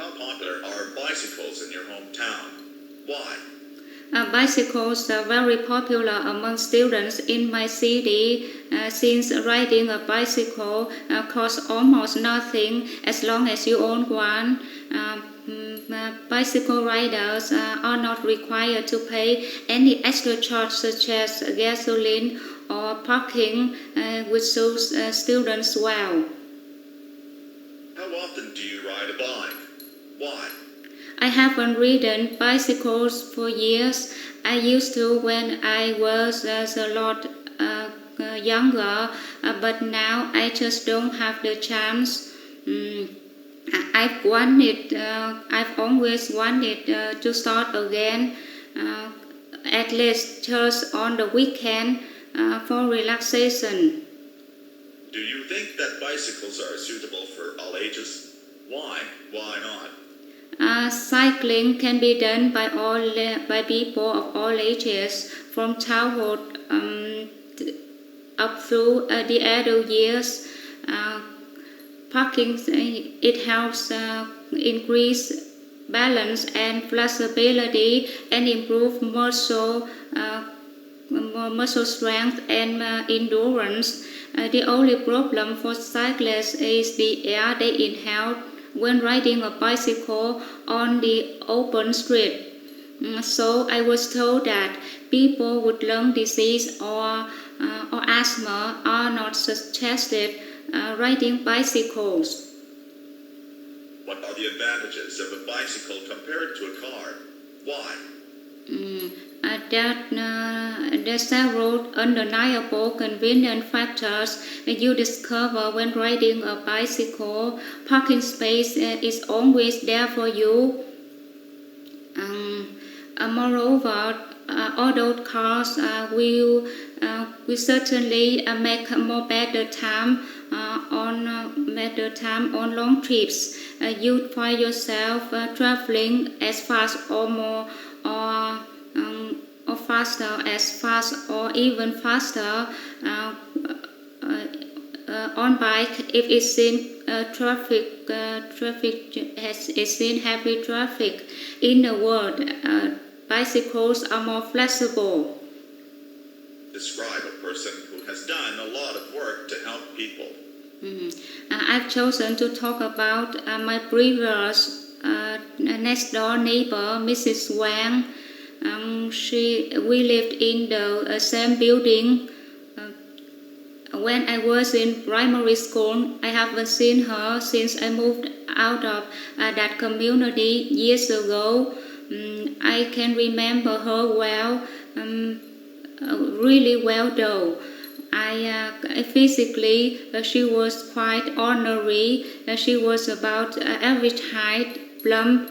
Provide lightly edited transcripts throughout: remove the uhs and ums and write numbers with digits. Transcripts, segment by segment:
How popular are bicycles in your hometown? Why? Bicycles are very popular among students in my city since riding a bicycle costs almost nothing as long as you own one. Bicycle riders are not required to pay any extra charge such as gasoline or parking, which suits students well. How often do you ride a bike? Why? I haven't ridden bicycles for years. I used to when I was a lot younger, but now I just don't have the chance. I've always wanted to start again, at least just on the weekend for relaxation. Do you think that bicycles are suitable for all ages? Why? Why not? Cycling can be done by people of all ages, from childhood up through the adult years. Parking it helps increase balance and flexibility and improve muscle strength and endurance. The only problem for cyclists is the air they inhale when riding a bicycle on the open street. So I was told that people with lung disease or asthma are not suggested riding bicycles. What are the advantages of a bicycle compared to a car? Why? There's several undeniable convenient factors you discover when riding a bicycle. Parking space is always there for you. Moreover, although cars will certainly make more better time on long trips. You find yourself traveling as fast or more or fast or even faster on bike if it's in it's in heavy traffic. In a word, bicycles are more flexible. Describe a person who has done a lot of work to help people. I've chosen to talk about my previous next door neighbor, Mrs. Wang. We lived in the same building. When I was in primary school, I haven't seen her since I moved out of that community years ago. I can remember her well, really well though. Physically, she was quite ornery. She was about average height, plump,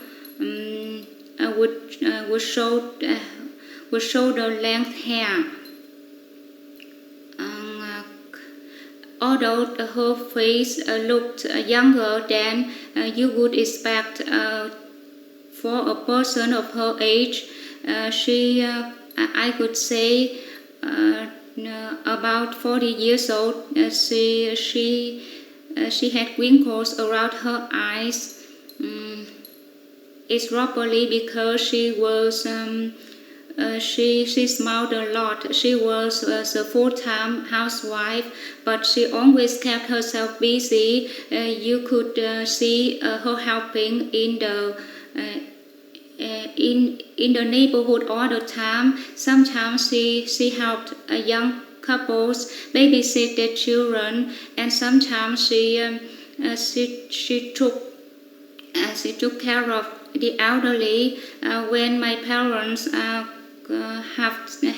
with shoulder-length hair. Although her face looked younger than you would expect for a person of her age, I could say, about 40 years old. She had wrinkles around her eyes. It's probably because she smiled a lot. She was a full-time housewife, but she always kept herself busy. You could see her helping in the neighborhood all the time. Sometimes she helped young couples babysit their children, and sometimes she took care of the elderly when my parents have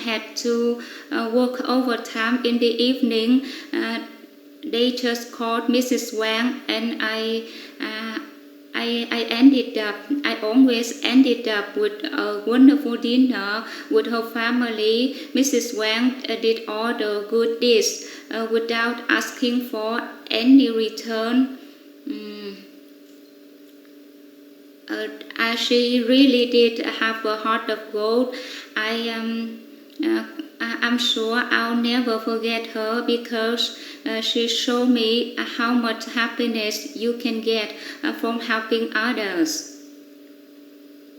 had to work overtime in the evening. They just called Mrs. Wang, and I always ended up with a wonderful dinner with her family. Mrs. Wang did all the good deeds without asking for any return. She really did have a heart of gold. I'm sure I'll never forget her because she showed me how much happiness you can get from helping others.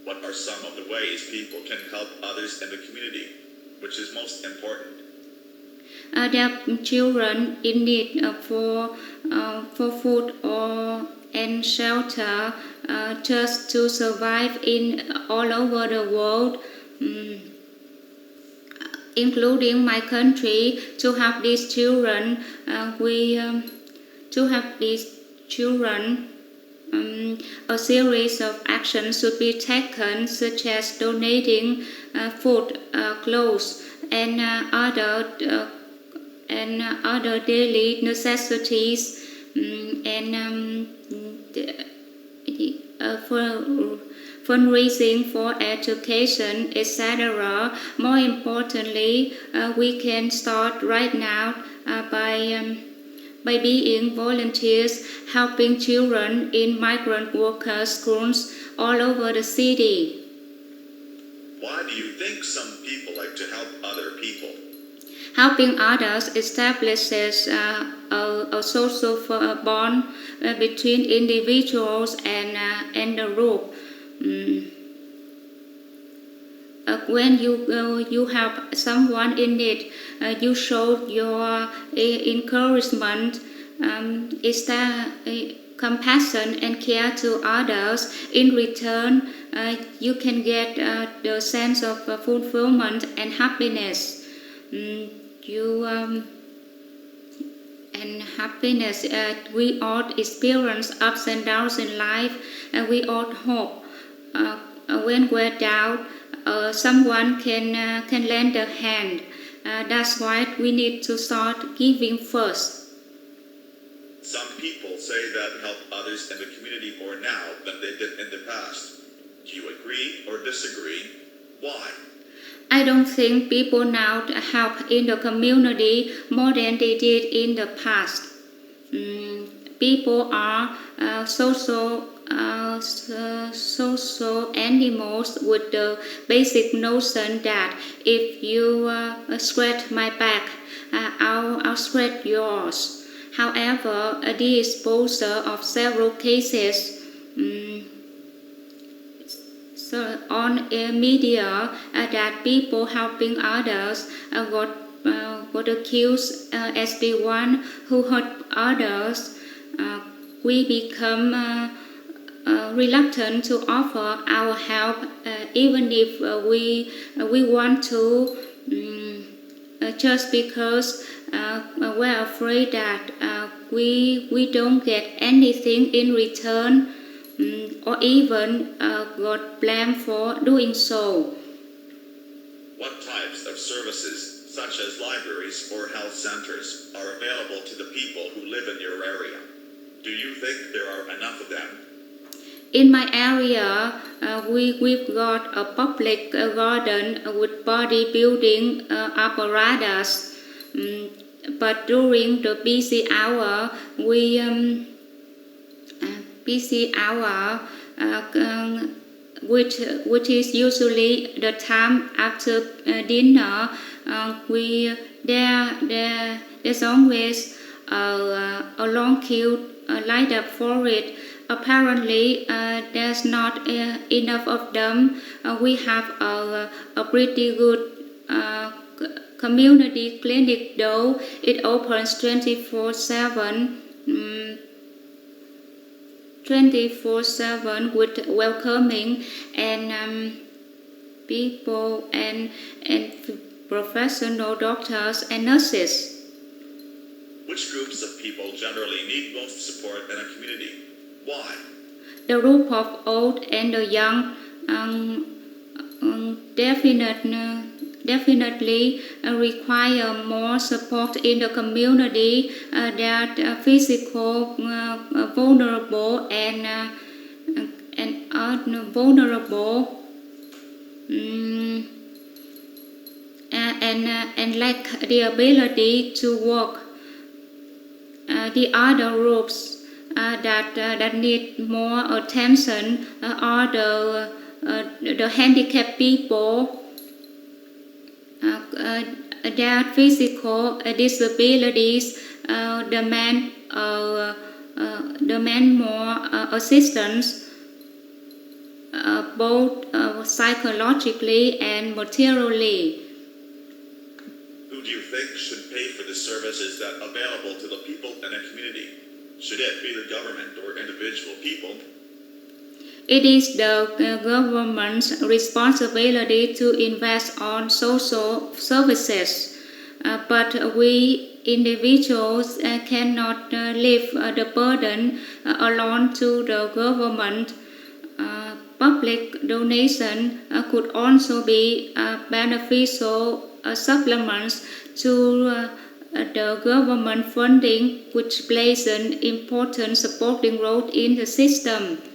What are some of the ways people can help others in the community? Which is most important? There are children in need for food and shelter just to survive in all over the world, including my country. To help these children, a series of actions should be taken, such as donating food, clothes, and other daily necessities, for fundraising for education, etc. More importantly, we can start right now by being volunteers, helping children in migrant worker schools all over the city. Why do you think some people like to help other people? Helping others establishes a social bond between individuals and the group. When you help someone in need, you show your encouragement, compassion and care to others. In return, you can get the sense of fulfillment and happiness. We all experience ups and downs in life, and we all hope when we're down, someone can lend a hand. That's why we need to start giving first. Some people say that help others in the community more now than they did in the past. Do you agree or disagree? Why? I don't think people now help in the community more than they did in the past. People are social animals with the basic notion that if you scratch my back, I'll scratch yours. However, the exposure of several cases on media that people helping others got accused as the one who hurt others, we become reluctant to offer our help, even if we want to, just because we're afraid that we don't get anything in return, or even got blamed for doing so. What types of services, such as libraries or health centers, are available to the people who live in your area? Do you think there are enough of them? In my area, we've got a public garden with bodybuilding apparatus, but during the busy hour, which is usually the time after dinner, there's always a long queue lined up for it. Apparently, there's not enough of them. We have a pretty good community clinic, though. It opens 24/7. 24/7 with welcoming and people and professional doctors and nurses. Which groups of people generally need most support in a community? Why? The group of old and the young definitely require more support in the community. That physical vulnerable and vulnerable and lack the ability to walk. The other groups that need more attention are the handicapped people. that physical disabilities demand more assistance, both psychologically and materially. Who do you think should pay for the services that are available to the people in a community? Should it be the government or individual people? It is the government's responsibility to invest on social services, but we individuals cannot leave the burden alone to the government. Public donation could also be beneficial supplements to the government funding, which plays an important supporting role in the system.